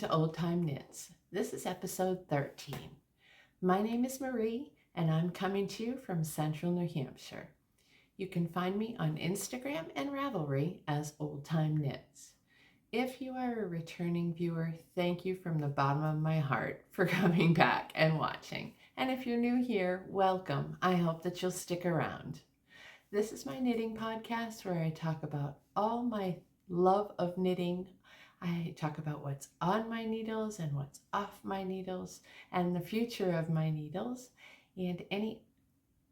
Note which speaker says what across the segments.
Speaker 1: to Old Time Knits. This is episode 13. My name is Marie and I'm coming to you from Central New Hampshire. You can find me on Instagram and Ravelry as Old Time Knits. If you are a returning viewer, thank you from the bottom of my heart for coming back and watching. And if you're new here, welcome. I hope that you'll stick around. This is my knitting podcast where I talk about all my love of knitting. I talk about what's on my needles and what's off my needles and the future of my needles and any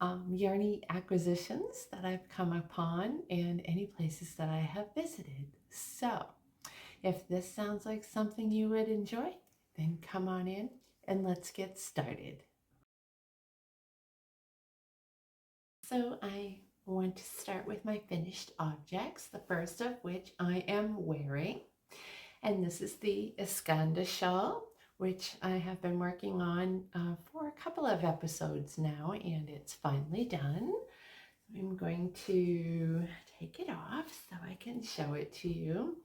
Speaker 1: yarny acquisitions that I've come upon and any places that I have visited. So if this sounds like something you would enjoy, then come on in and let's get started. So I want to start with my finished objects, the first of which I am wearing. And this is the Escanda shawl, which I have been working on for a couple of episodes now, and it's finally done. I'm going to take it off so I can show it to you.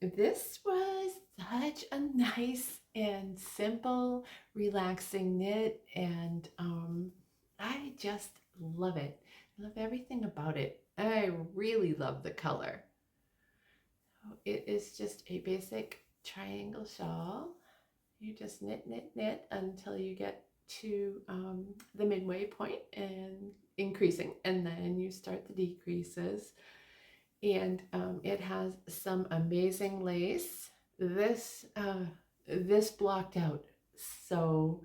Speaker 1: This was such a nice and simple, relaxing knit, and I just love it. I love everything about it. I really love the color. It is just a basic triangle shawl. You just knit, knit, knit until you get to the midway point and increasing, and then you start the decreases. And it has some amazing lace. This blocked out so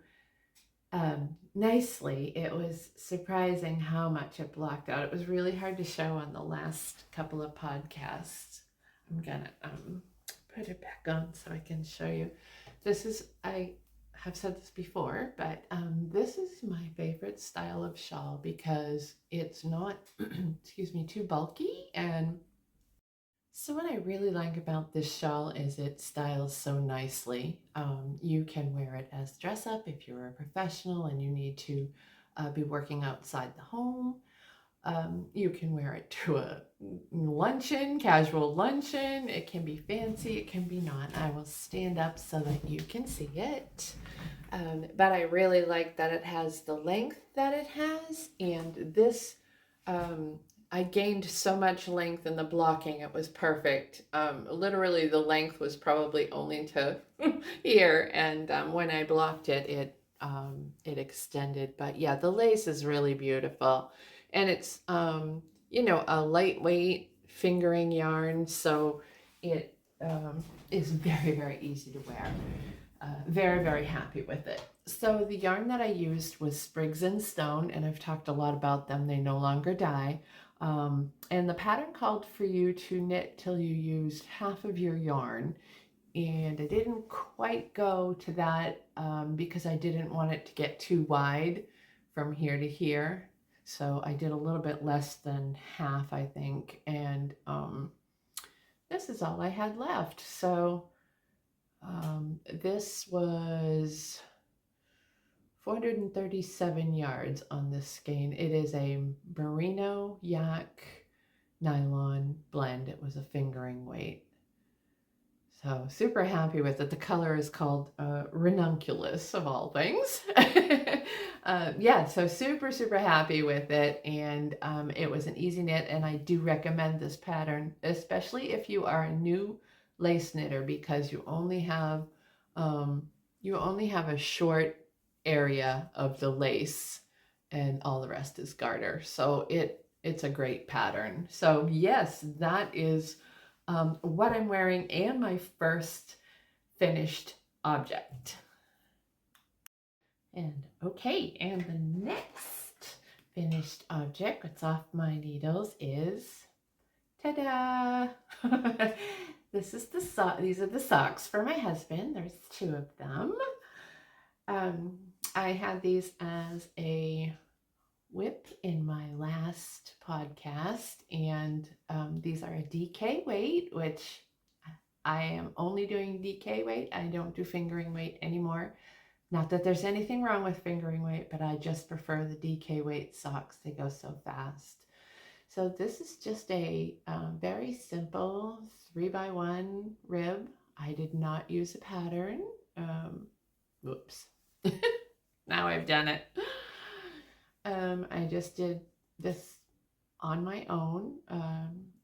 Speaker 1: nicely. It was surprising how much it blocked out. It was really hard to show on the last couple of podcasts. I'm gonna put it back on so I can show you. This is, I have said this before, but this is my favorite style of shawl because it's not, excuse me, too bulky. And so what I really like about this shawl is it styles so nicely. You can wear it as dress up if you're a professional and you need to be working outside the home. You can wear it to a luncheon, casual luncheon. It can be fancy, it can be not. I will stand up so that you can see it. But I really like that it has the length that it has, and this, I gained so much length in the blocking, it was perfect. Literally the length was probably only to here, and when I blocked it, it extended. But yeah, the lace is really beautiful. And it's, a lightweight fingering yarn, so it is very, very easy to wear. Very, very happy with it. So the yarn that I used was Sprigs and Stone, and I've talked a lot about them. They no longer dye. And the pattern called for you to knit till you used half of your yarn. And I didn't quite go to that because I didn't want it to get too wide from here to here. So I did a little bit less than half, I think. And this is all I had left. So this was 437 yards on this skein. It is a merino yak nylon blend. It was a fingering weight. So super happy with it. The color is called ranunculus of all things. Yeah, so super, super happy with it. And it was an easy knit, and I do recommend this pattern, especially if you are a new lace knitter, because you only have a short area of the lace and all the rest is garter. So it's a great pattern. So yes, that is what I'm wearing and my first finished object. And okay, and the next finished object, what's off my needles, is ta-da! This is these are the socks for my husband. There's 2 of them. I had these as a whip in my last podcast, and these are a DK weight, which I am only doing DK weight. I don't do fingering weight anymore. Not that there's anything wrong with fingering weight, but I just prefer the DK weight socks. They go so fast. So this is just a very simple 3x1 rib I did not use a pattern. Whoops. Now I've done it. I just did this on my own.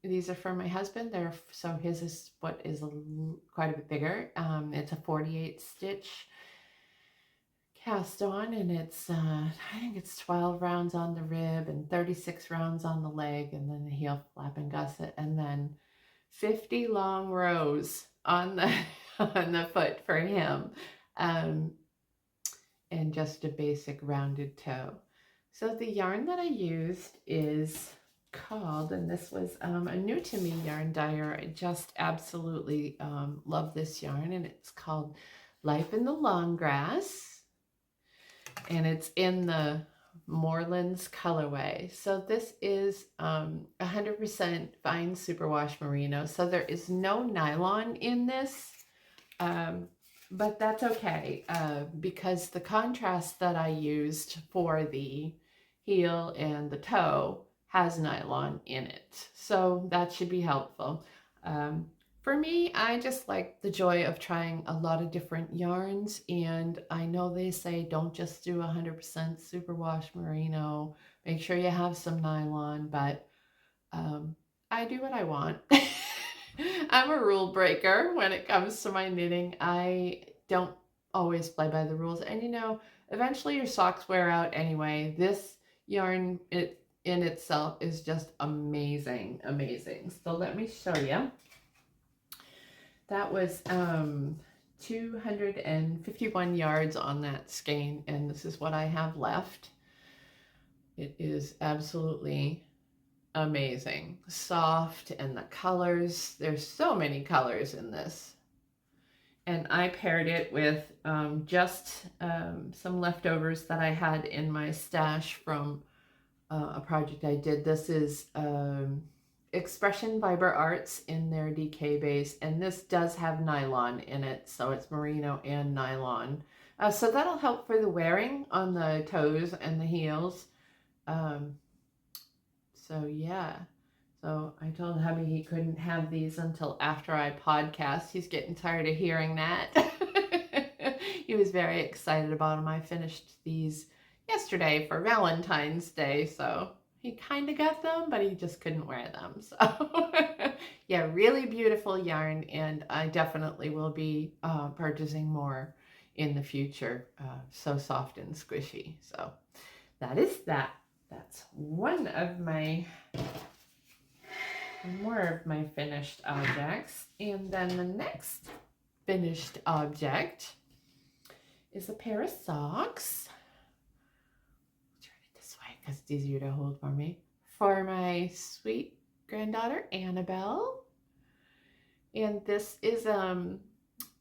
Speaker 1: These are for my husband. So his is what is quite a bit bigger. It's a 48 stitch cast on, and it's I think it's 12 rounds on the rib and 36 rounds on the leg, and then the heel flap and gusset, and then 50 long rows on the on the foot for him, and just a basic rounded toe. So the yarn that I used is called, and this was a new to me yarn dyer. I just absolutely love this yarn, and it's called Life in the Long Grass, and it's in the Morelands colorway. So this is 100% fine superwash merino. So there is no nylon in this, but that's okay because the contrast that I used for the heel and the toe has nylon in it. So that should be helpful. For me, I just like the joy of trying a lot of different yarns, and I know they say don't just do 100% superwash merino, make sure you have some nylon, but I do what I want. I'm a rule breaker when it comes to my knitting. I don't always play by the rules, and eventually your socks wear out anyway. This yarn in itself is just amazing. So let me show you. That was 251 yards on that skein, and this is what I have left. It is absolutely amazing. Soft, and the colors, there's so many colors in this. And I paired it with just some leftovers that I had in my stash from a project I did. This is Expression Fiber Arts in their DK base, and this does have nylon in it, so it's merino and nylon. So that'll help for the wearing on the toes and the heels. So yeah, so I told hubby he couldn't have these until after I podcast. He's getting tired of hearing that. He was very excited about them. I finished these yesterday for Valentine's Day, so he kind of got them, but he just couldn't wear them. So yeah, really beautiful yarn, and I definitely will be purchasing more in the future. So soft and squishy. So that is that. That's one of my more of my finished objects. And then the next finished object is a pair of socks. Turn it this way because it's easier to hold for me. For my sweet granddaughter, Annabelle. And this is a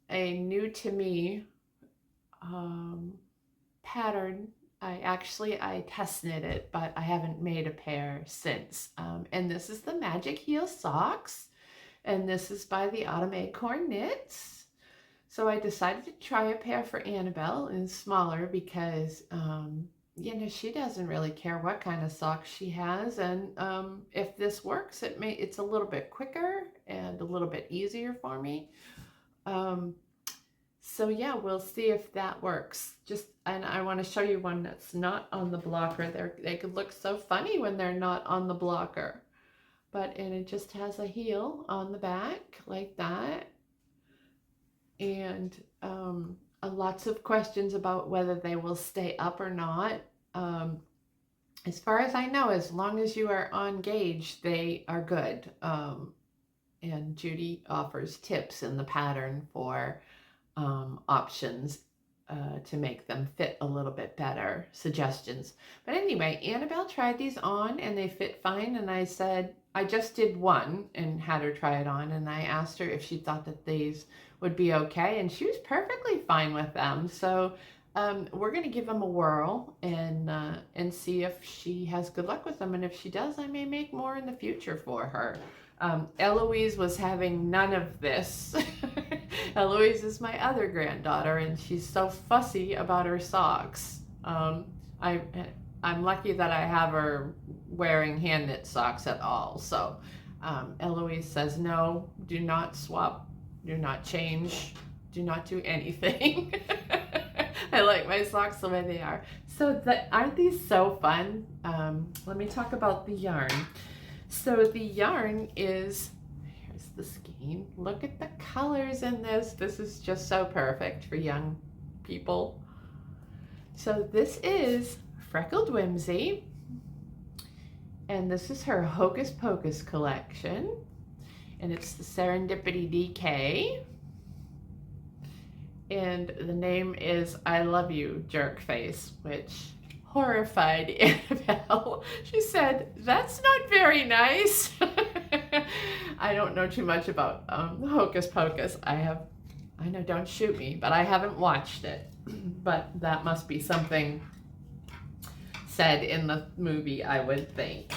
Speaker 1: new to me pattern. I test knit it, but I haven't made a pair since. And this is the Magic Heel Socks, and this is by the Autumn Acorn Knits. So I decided to try a pair for Annabelle and smaller because she doesn't really care what kind of socks she has, and if this works, it's a little bit quicker and a little bit easier for me. So yeah, we'll see if that works. And I want to show you one that's not on the blocker. They could look so funny when they're not on the blocker. And it just has a heel on the back like that. And lots of questions about whether they will stay up or not. As far as I know, as long as you are on gauge, they are good. And Judy offers tips in the pattern for options to make them fit a little bit better, suggestions. But anyway, Annabelle tried these on and they fit fine, and I said, I just did one and had her try it on, and I asked her if she thought that these would be okay, and she was perfectly fine with them. So we're going to give them a whirl and see if she has good luck with them, and if she does, I may make more in the future for her. Eloise was having none of this. Eloise is my other granddaughter, and she's so fussy about her socks. I'm lucky that I have her wearing hand knit socks at all. So Eloise says, no, do not swap do not change, do not do anything. I like my socks the way they are. So aren't these so fun? Let me talk about the yarn. So the yarn is, here's the skein. Look at the colors in this. This is just so perfect for young people. So this is Freckled Whimsy, and this is her Hocus Pocus collection, and it's the Serendipity DK. And the name is I Love You Jerkface, which horrified Annabelle. She said, "That's not very nice." I don't know too much about Hocus Pocus. I know, don't shoot me, but I haven't watched it. But that must be something said in the movie, I would think.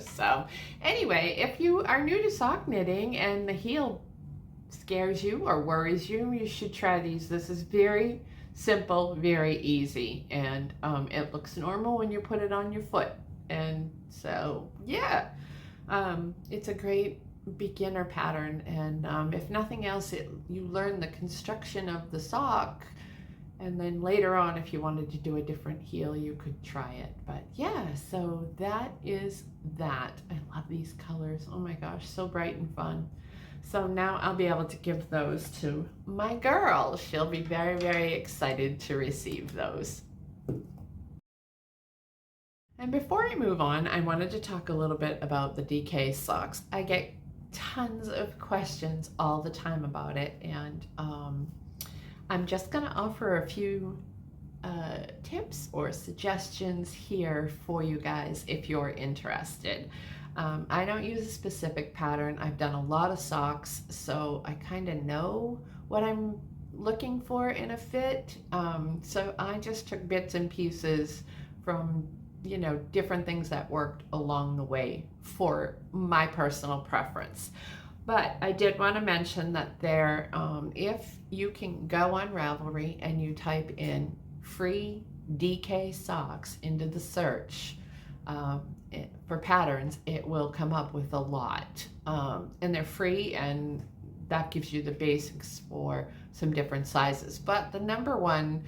Speaker 1: So anyway, if you are new to sock knitting and the heel scares you or worries you, you should try these. This is very simple, very easy, and it looks normal when you put it on your foot. And so yeah, it's a great beginner pattern, and if nothing else, you learn the construction of the sock, and then later on, if you wanted to do a different heel, you could try it. But yeah, so that is that. I love these colors. Oh my gosh, so bright and fun. So now I'll be able to give those to my girl. She'll be very, very excited to receive those. And before I move on, I wanted to talk a little bit about the DK socks. I get tons of questions all the time about it, and I'm just going to offer a few tips or suggestions here for you guys if you're interested. I don't use a specific pattern. I've done a lot of socks, so I kind of know what I'm looking for in a fit. So I just took bits and pieces from, you know, different things that worked along the way for my personal preference. But I did want to mention that there, if you can go on Ravelry and you type in free DK socks into the search, for patterns, it will come up with a lot, and they're free, and that gives you the basics for some different sizes. But the number one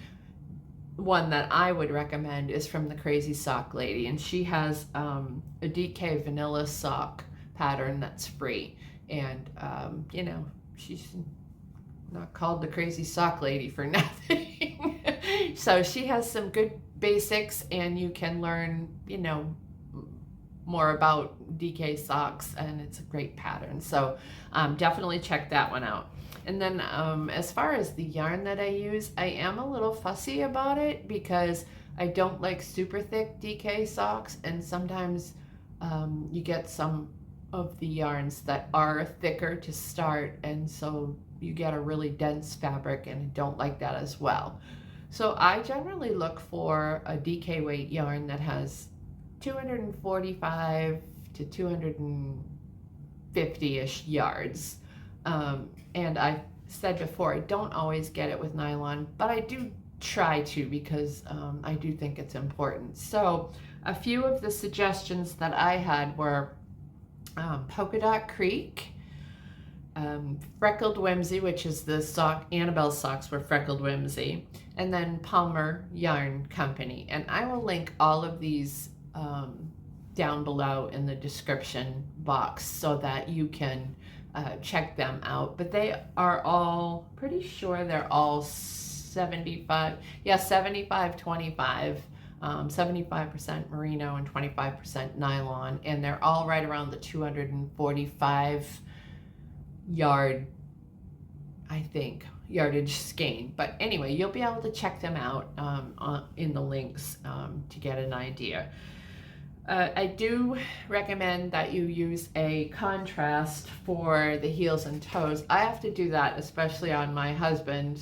Speaker 1: that I would recommend is from the Crazy Sock Lady, and she has a DK vanilla sock pattern that's free, and you know, she's not called the Crazy Sock Lady for nothing. So she has some good basics, and you can learn, you know, more about DK socks, and it's a great pattern. So definitely check that one out. And then as far as the yarn that I use, I am a little fussy about it because I don't like super thick DK socks, and sometimes you get some of the yarns that are thicker to start, and so you get a really dense fabric, and I don't like that as well. So I generally look for a DK weight yarn that has 245 to 250-ish yards. And I said before, I don't always get it with nylon, but I do try to, because I do think it's important. So a few of the suggestions that I had were Polka Dot Creek, Freckled Whimsy, which is the sock, Annabelle's socks were Freckled Whimsy, and then Palmer Yarn Company. And I will link all of these down below in the description box so that you can check them out. But they are all, pretty sure they're all 75, yeah, 75-25, 75% merino and 25% nylon, and they're all right around the 245 yard, I think, yardage skein. But anyway, you'll be able to check them out in the links to get an idea. I do recommend that you use a contrast for the heels and toes. I have to do that, especially on my husband,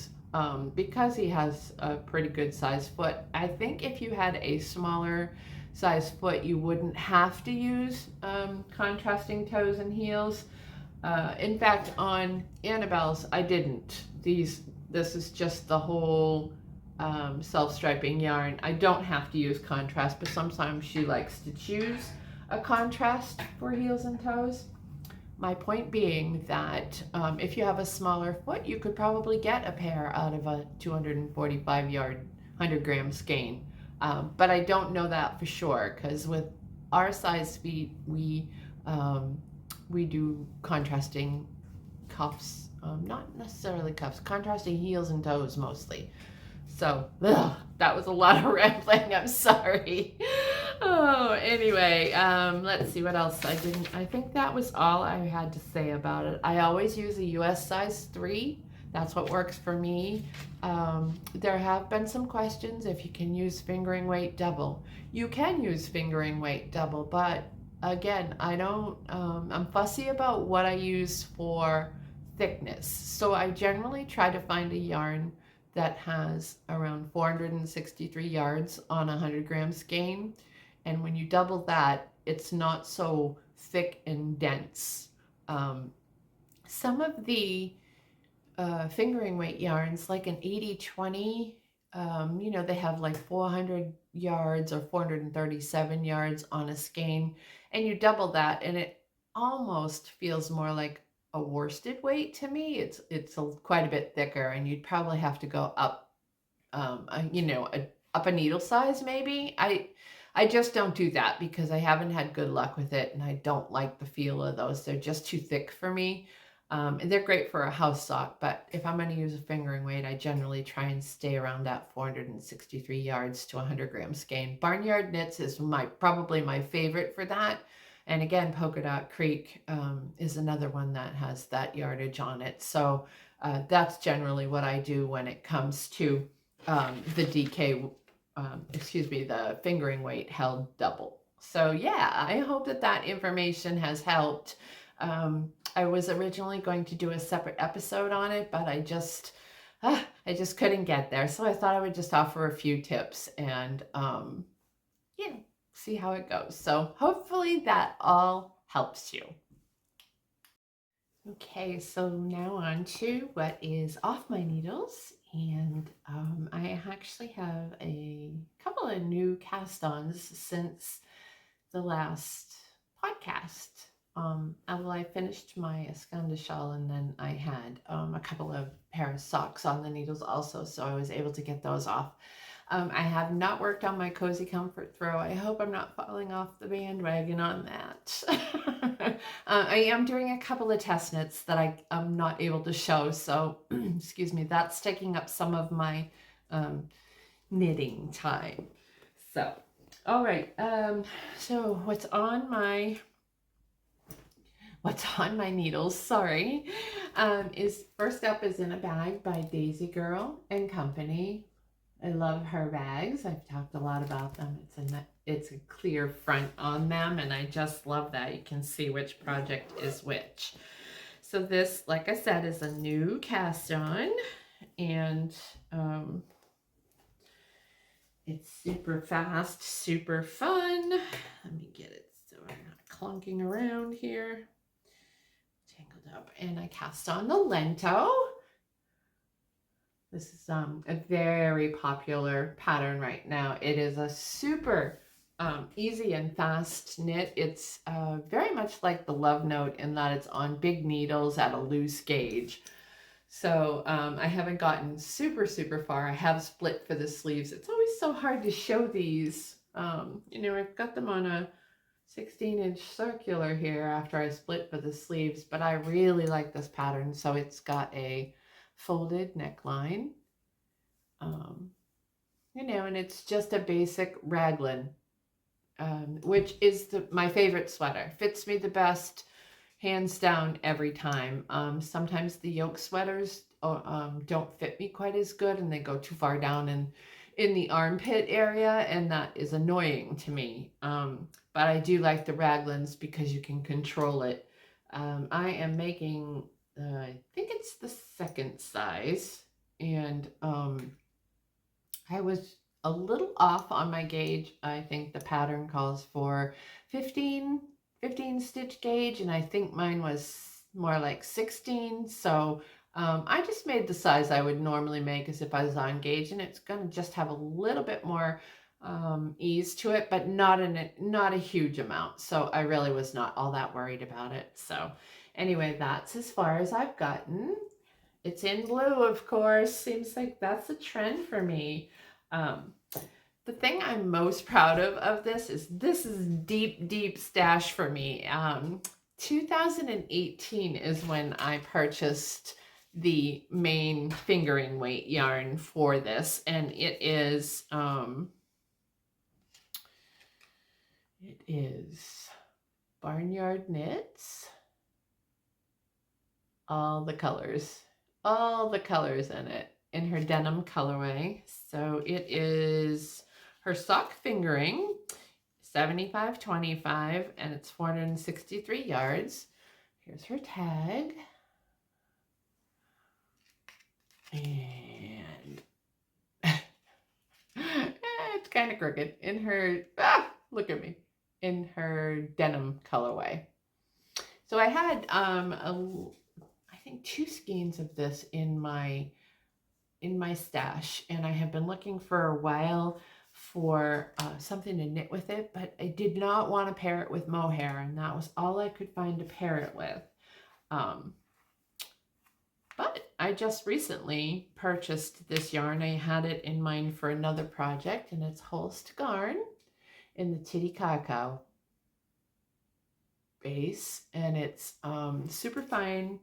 Speaker 1: because he has a pretty good size foot. I think if you had a smaller size foot, you wouldn't have to use contrasting toes and heels. In fact, on Annabelle's, I didn't. This is just the whole self-striping yarn. I don't have to use contrast, but sometimes she likes to choose a contrast for heels and toes. My point being that if you have a smaller foot, you could probably get a pair out of a 245 yard, 100 gram skein. But I don't know that for sure because with our size feet, um, we do contrasting cuffs, not necessarily cuffs, contrasting heels and toes mostly. So, that was a lot of rambling. I'm sorry. Oh, anyway, let's see what else I didn't. I think that was all I had to say about it. I always use a US size 3. That's what works for me. There have been some questions if you can use fingering weight double. You can use fingering weight double, but again, I don't, I'm fussy about what I use for thickness. So I generally try to find a yarn that has around 463 yards on a 100 gram skein. And when you double that, it's not so thick and dense. Some of the fingering weight yarns, like an 80/20, you know, they have like 400 yards or 437 yards on a skein, and you double that, and it almost feels more like a worsted weight to me. It's quite a bit thicker, and you'd probably have to go up, you know, up a needle size maybe. I just don't do that because I haven't had good luck with it, and I don't like the feel of those. They're just too thick for me. And they're great for a house sock, but if I'm going to use a fingering weight, I generally try and stay around that 463 yards to 100 gram skein. Barnyard Knits is probably my favorite for that. And again, Polka Dot Creek is another one that has that yardage on it. So that's generally what I do when it comes to the DK, the fingering weight held double. So yeah, I hope that that information has helped. I was originally going to do a separate episode on it, but I just couldn't get there. So I thought I would just offer a few tips and, yeah, see how it goes. So hopefully that all helps you. Okay, so now on to what is off my needles. And I actually have a couple of new cast-ons since the last podcast. Well, I finished my Escanda shawl, and then I had a couple of pair of socks on the needles also, so I was able to get those off. I have not worked on my Cozy Comfort throw. I hope I'm not falling off the bandwagon on that. I am doing a couple of test knits that I'm not able to show, so excuse me, that's taking up some of my knitting time. So, all right, so what's on my needles, sorry, is first up is In a Bag by Daisy Girl and Company. I love her bags. I've talked a lot about them. It's a clear front on them, and I just love that. You can see which project is which. So this, like I said, is a new cast on, and it's super fast, super fun. Let me get it so I'm not clunking around here. Tangled up, and I cast on the Lento. This is a very popular pattern right now. It is a super easy and fast knit. It's very much like the Love Note in that it's on big needles at a loose gauge. So I haven't gotten super far. I have split for the sleeves. It's always so hard to show these. You know, I've got them on a 16-inch circular here after I split for the sleeves, but I really like this pattern. So it's got a folded neckline, you know, and it's just a basic raglan, which is my favorite sweater. Fits me the best, hands down, every time. Sometimes the yoke sweaters don't fit me quite as good, and they go too far down in the armpit area, and that is annoying to me. But I do like the raglans because you can control it. I am making, I think it's the second size, and I was a little off on my gauge. I think the pattern calls for 15 stitch gauge, and I think mine was more like 16. So I just made the size I would normally make as if I was on gauge, and it's going to just have a little bit more ease to it, but not a huge amount. So I really was not all that worried about it. So Anyway, that's as far as I've gotten. It's in blue, of course. Seems like that's a trend for me. The thing I'm most proud of this is deep, deep stash for me. 2018 is when I purchased the main fingering weight yarn for this, and it is Barnyard Knits. All the colors in it, in her denim colorway. So it is her sock fingering, 75/25, and it's 463 yards. Here's her tag. And it's kind of crooked in her, look at me, in her denim colorway. So I had I think 2 skeins of this in my stash, and I have been looking for a while for something to knit with it, but I did not want to pair it with mohair, and that was all I could find to pair it with. But I just recently purchased this yarn. I had it in mind for another project, and it's Holst Garn in the Titicaca base, and it's super fine,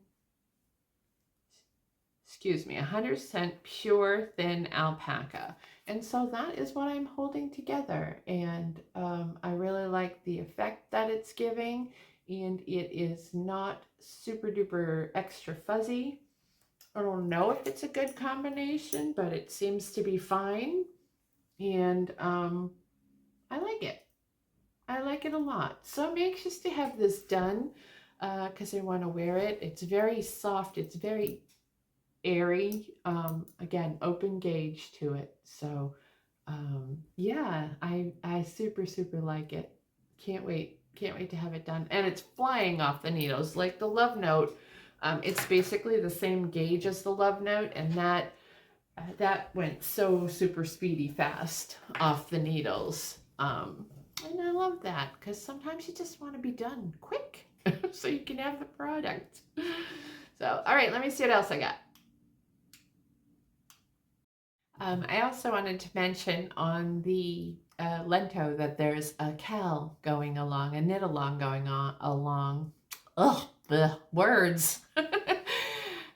Speaker 1: 100% pure thin alpaca. And so that is what I'm holding together, and I really like the effect that it's giving, and it is not super duper extra fuzzy. I don't know if it's a good combination, but it seems to be fine, and I like it. I like it a lot. So I'm anxious to have this done because I want to wear it. It's very soft. It's very airy. Again, open gauge to it. So yeah, I super, super like it. Can't wait to have it done. And it's flying off the needles like the Love Note. It's basically the same gauge as the Love Note, and that went so super speedy fast off the needles. And I love that because sometimes you just want to be done quick so you can have the product. So, all right, let me see what else I got. I also wanted to mention on the Lento that there's a KAL going along, a knit along going on along. Ugh, the words.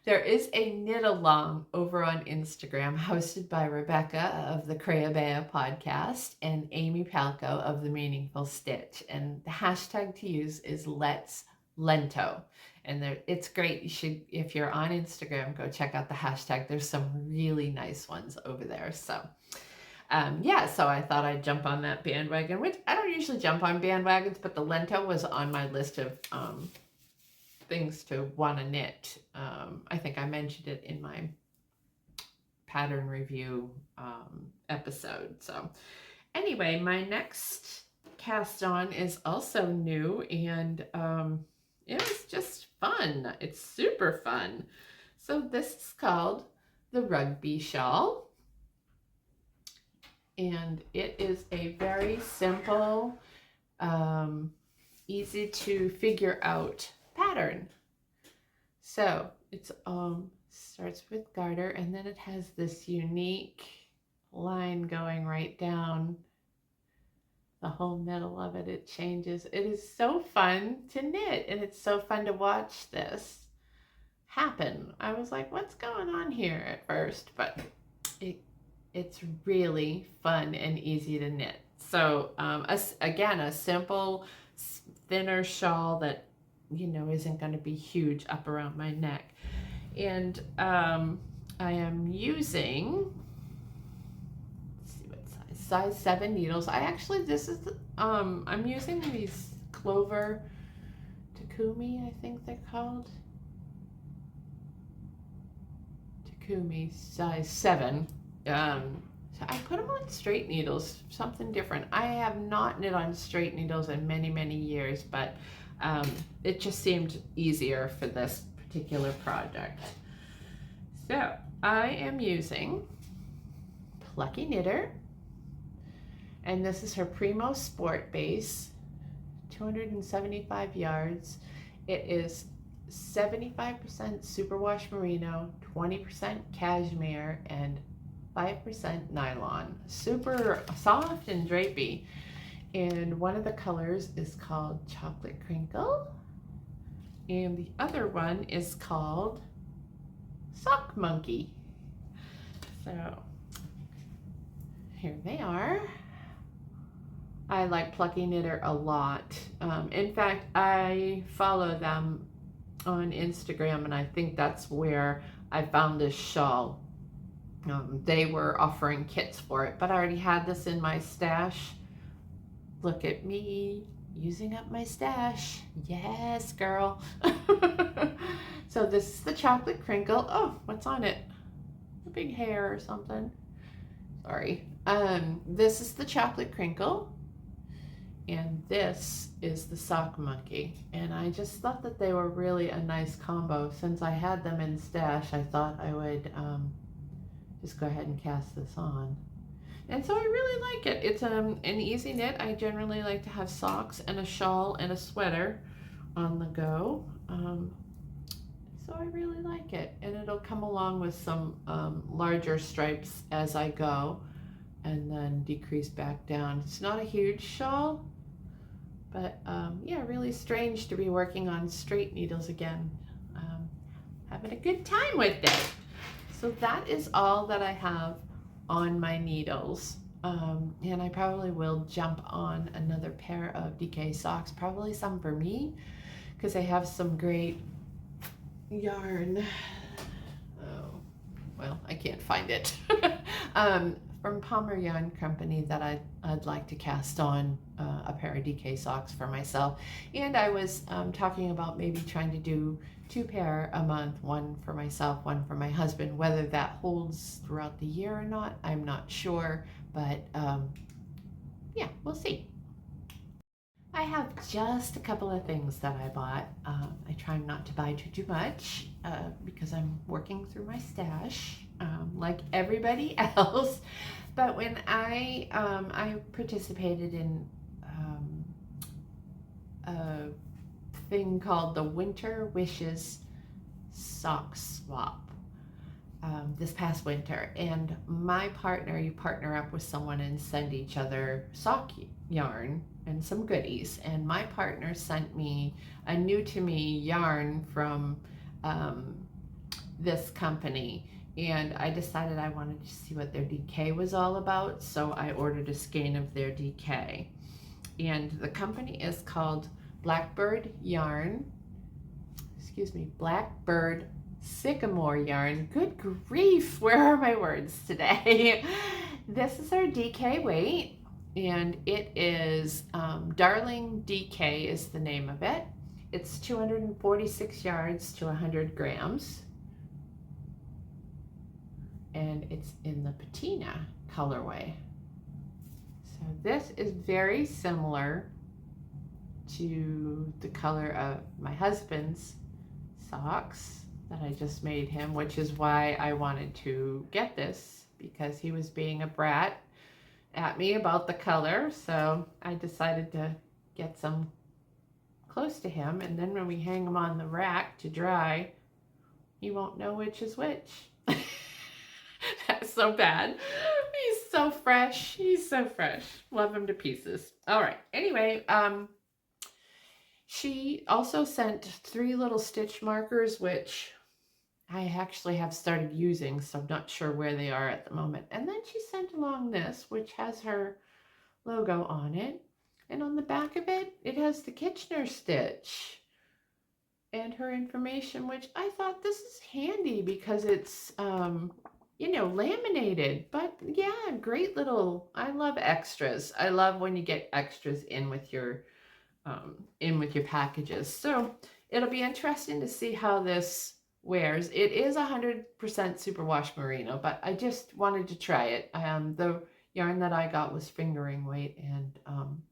Speaker 1: There is a knit along over on Instagram hosted by Rebecca of the Creabea podcast and Amy Palco of the Meaningful Stitch. And the hashtag to use is Let's Lento. And it's great. You should, if you're on Instagram, go check out the hashtag. There's some really nice ones over there. So yeah, so I thought I'd jump on that bandwagon, which I don't usually jump on bandwagons, but the Lento was on my list of things to want to knit. I think I mentioned it in my pattern review episode. So anyway, my next cast on is also new, and it was just fun. It's super fun. So this is called the Rugby Shawl, and it is a very simple, easy to figure out pattern. So it's starts with garter, and then it has this unique line going right down the whole middle of it. It changes. It is so fun to knit, and it's so fun to watch this happen. I was like, what's going on here at first, but it's really fun and easy to knit. So again, a simple thinner shawl that isn't going to be huge up around my neck. And I am using, let's see what size 7 needles. I'm using these Clover Takumi, I think they're called. Takumi size 7. So I put them on straight needles, something different. I have not knit on straight needles in many, many years, but it just seemed easier for this particular project. So I am using Plucky Knitter, and this is her Primo Sport base, 275 yards. It is 75% superwash merino, 20% cashmere, and 5% nylon. Super soft and drapey. And one of the colors is called Chocolate Crinkle. And the other one is called Sock Monkey. So here they are. I like Plucky Knitter a lot. In fact, I follow them on Instagram, and I think that's where I found this shawl. They were offering kits for it, but I already had this in my stash. Look at me using up my stash. Yes, girl. So this is the Chocolate Crinkle. Oh, what's on it? A big hair or something. Sorry. This is the Chocolate Crinkle. And this is the Sock Monkey. And I just thought that they were really a nice combo. Since I had them in stash, I thought I would just go ahead and cast this on. And so I really like it. It's an easy knit. I generally like to have socks and a shawl and a sweater on the go. So I really like it. And it'll come along with some larger stripes as I go and then decrease back down. It's not a huge shawl, but yeah, really strange to be working on straight needles again. Having a good time with it. So that is all that I have on my needles. And I probably will jump on another pair of DK socks, probably some for me, because they have some great yarn. Oh, well, I can't find it. From Palmer Yarn Company that I'd like to cast on a pair of DK socks for myself. And I was talking about maybe trying to do 2 pair a month, one for myself, one for my husband. Whether that holds throughout the year or not, I'm not sure, but yeah, we'll see. I have just a couple of things that I bought. I try not to buy too much because I'm working through my stash like everybody else. But when I participated in a thing called the Winter Wishes Sock Swap this past winter, and my partner, you partner up with someone and send each other sock yarn and some goodies, and my partner sent me a new to me yarn from this company, and I decided I wanted to see what their DK was all about, so I ordered a skein of their DK. And the company is called Blackbird Yarn, Blackbird Sycamore Yarn. Good grief, where are my words today? This is our DK weight, and it is Darling DK is the name of it. It's 246 yards to 100 grams, and it's in the patina colorway. So this is very similar to the color of my husband's socks that I just made him, which is why I wanted to get this, because he was being a brat at me about the color. So I decided to get some close to him, and then when we hang them on the rack to dry, you won't know which is which. That's so bad. He's so fresh. He's so fresh. Love him to pieces. All right. Anyway, she also sent 3 little stitch markers, which I actually have started using, so I'm not sure where they are at the moment. And then she sent along this, which has her logo on it. And on the back of it, it has the Kitchener stitch and her information, which I thought this is handy because it's, you know, laminated. But yeah, great little, I love extras. I love when you get extras in with your packages. So it'll be interesting to see how this wears. It is 100% superwash merino, but I just wanted to try it. The yarn that I got was fingering weight, and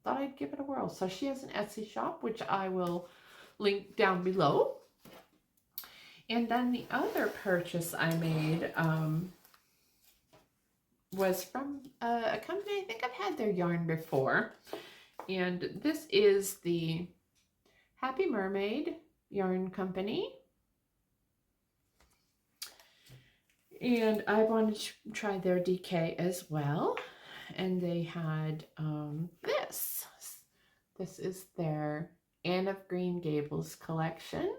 Speaker 1: thought I'd give it a whirl. So she has an Etsy shop, which I will link down below. And then the other purchase I made was from a company, I think I've had their yarn before. And this is the Happy Mermaid yarn company. And I wanted to try their DK as well. And they had this. This is their Anne of Green Gables collection.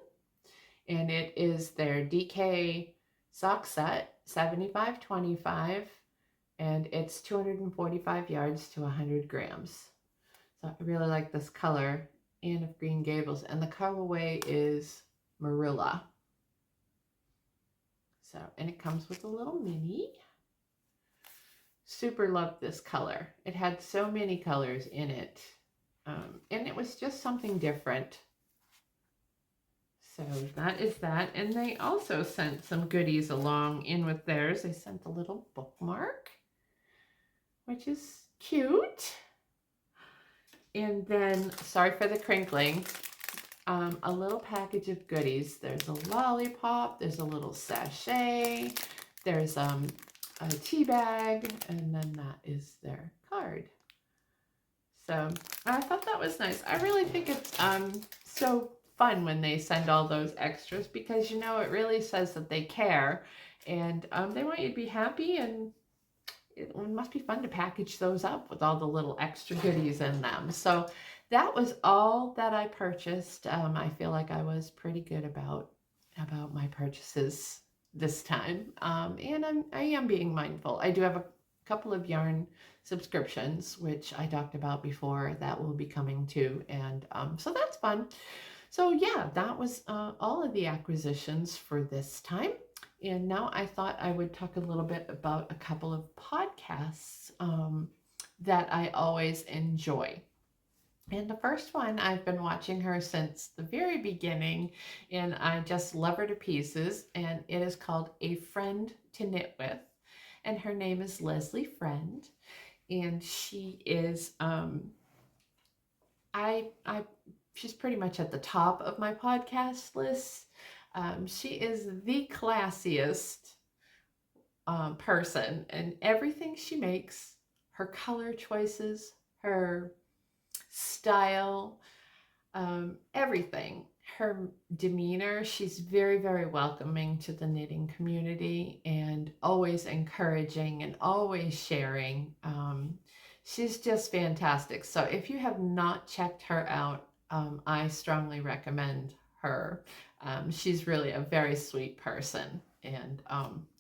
Speaker 1: And it is their DK sock set, 75-25. And it's 245 yards to 100 grams. So I really like this color, Anne of Green Gables. And the colorway is Marilla. So, and it comes with a little mini. Super loved this color. It had so many colors in it. And it was just something different. So that is that. And they also sent some goodies along in with theirs. They sent a little bookmark, which is cute. And then, sorry for the crinkling, a little package of goodies. There's a lollipop, there's a little sachet, there's a tea bag, and then that is their card. So I thought that was nice. I really think it's so fun when they send all those extras, because you know it really says that they care, and they want you to be happy, and it must be fun to package those up with all the little extra goodies in them. So that was all that I purchased. I feel like I was pretty good about my purchases this time, and I am being mindful. I do have a couple of yarn subscriptions, which I talked about before, that will be coming too, and so that's fun. So yeah, that was all of the acquisitions for this time. And now I thought I would talk a little bit about a couple of podcasts that I always enjoy. And the first one, I've been watching her since the very beginning, and I just love her to pieces. And it is called A Friend to Knit With. And her name is Leslie Friend. And she is, she's pretty much at the top of my podcast list. She is the classiest person, and everything she makes, her color choices, her style, everything, her demeanor, she's very, very welcoming to the knitting community, and always encouraging and always sharing. She's just fantastic. So if you have not checked her out, I strongly recommend her. She's really a very sweet person. And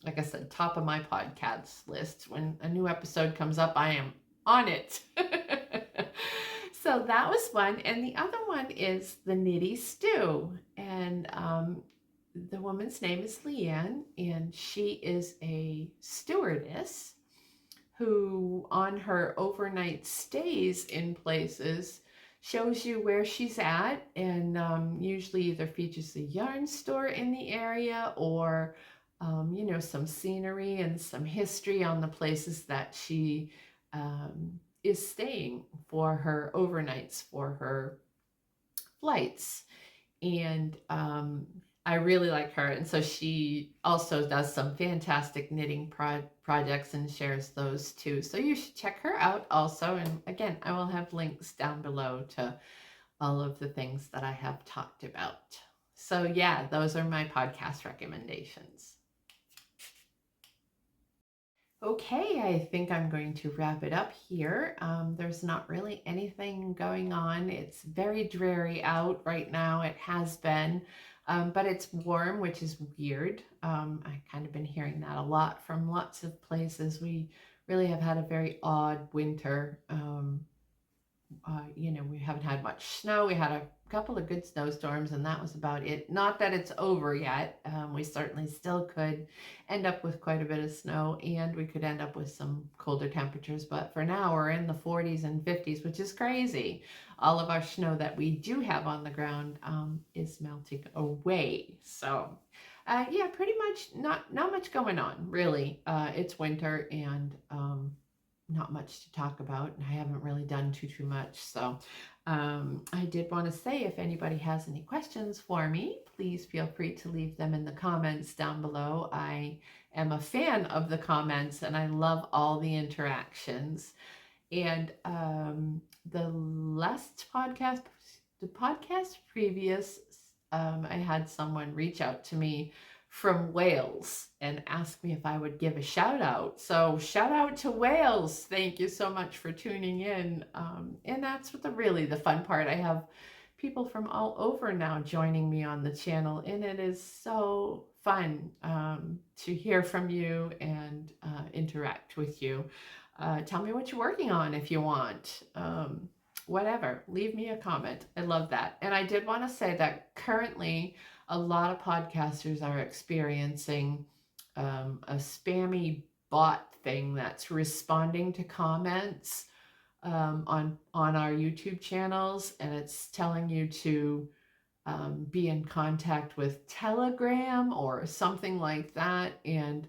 Speaker 1: like I said, top of my podcast list. When a new episode comes up, I am on it. So that was one. And the other one is the Knitty Stew. And the woman's name is Leanne, and she is a stewardess who, on her overnight stays in places, shows you where she's at, and usually either features a yarn store in the area, or you know, some scenery and some history on the places that she is staying for her overnights, for her flights. And I really like her. And so she also does some fantastic knitting projects and shares those too. So you should check her out also. And again, I will have links down below to all of the things that I have talked about. So yeah, those are my podcast recommendations. Okay, I think I'm going to wrap it up here. There's not really anything going on. It's very dreary out right now. It has been, but it's warm, which is weird. I've kind of been hearing that a lot from lots of places. We really have had a very odd winter. You know, we haven't had much snow. We had a couple of good snowstorms, and that was about it. Not that it's over yet. We certainly still could end up with quite a bit of snow, and we could end up with some colder temperatures. But for now, we're in the 40s and 50s, which is crazy. All of our snow that we do have on the ground is melting away. So yeah, pretty much not much going on, really. It's winter, and not much to talk about, and I haven't really done too much. So I did want to say, if anybody has any questions for me, please feel free to leave them in the comments down below. I am a fan of the comments, and I love all the interactions. And the last podcast, the podcast previous, I had someone reach out to me from Wales and ask me if I would give a shout out. So shout out to Wales. Thank you so much for tuning in. And that's what really the fun part. I have people from all over now joining me on the channel, and it is so fun to hear from you and interact with you. Tell me what you're working on if you want. Whatever, leave me a comment. I love that. And I did want to say that currently a lot of podcasters are experiencing a spammy bot thing that's responding to comments on our YouTube channels, and it's telling you to be in contact with Telegram or something like that, and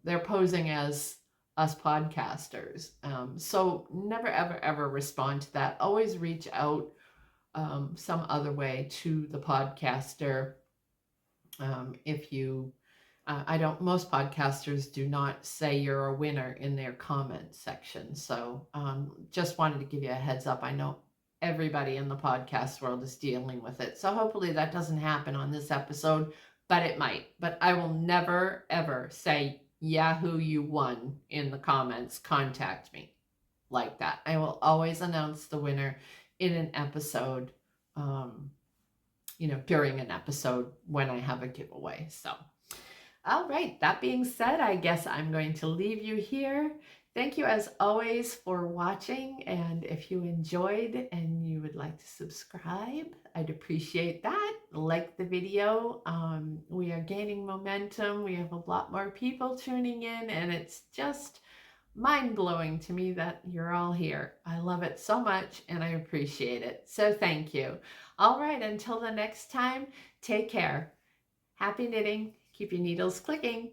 Speaker 1: they're posing as us podcasters. So never, ever, ever respond to that. Always reach out some other way to the podcaster. If you, I don't, most podcasters do not say you're a winner in their comment section. So just wanted to give you a heads up. I know everybody in the podcast world is dealing with it. So hopefully that doesn't happen on this episode, but it might. But I will never, ever say, Yahoo, you won in the comments, contact me like that. I will always announce the winner in an episode, during an episode when I have a giveaway. So, all right, that being said, I guess I'm going to leave you here. Thank you as always for watching, and if you enjoyed and you would like to subscribe, I'd appreciate that. Like the video. We are gaining momentum. We have a lot more people tuning in, and it's just mind-blowing to me that you're all here. I love it so much, and I appreciate it. So thank you. All right, until the next time, take care. Happy knitting. Keep your needles clicking.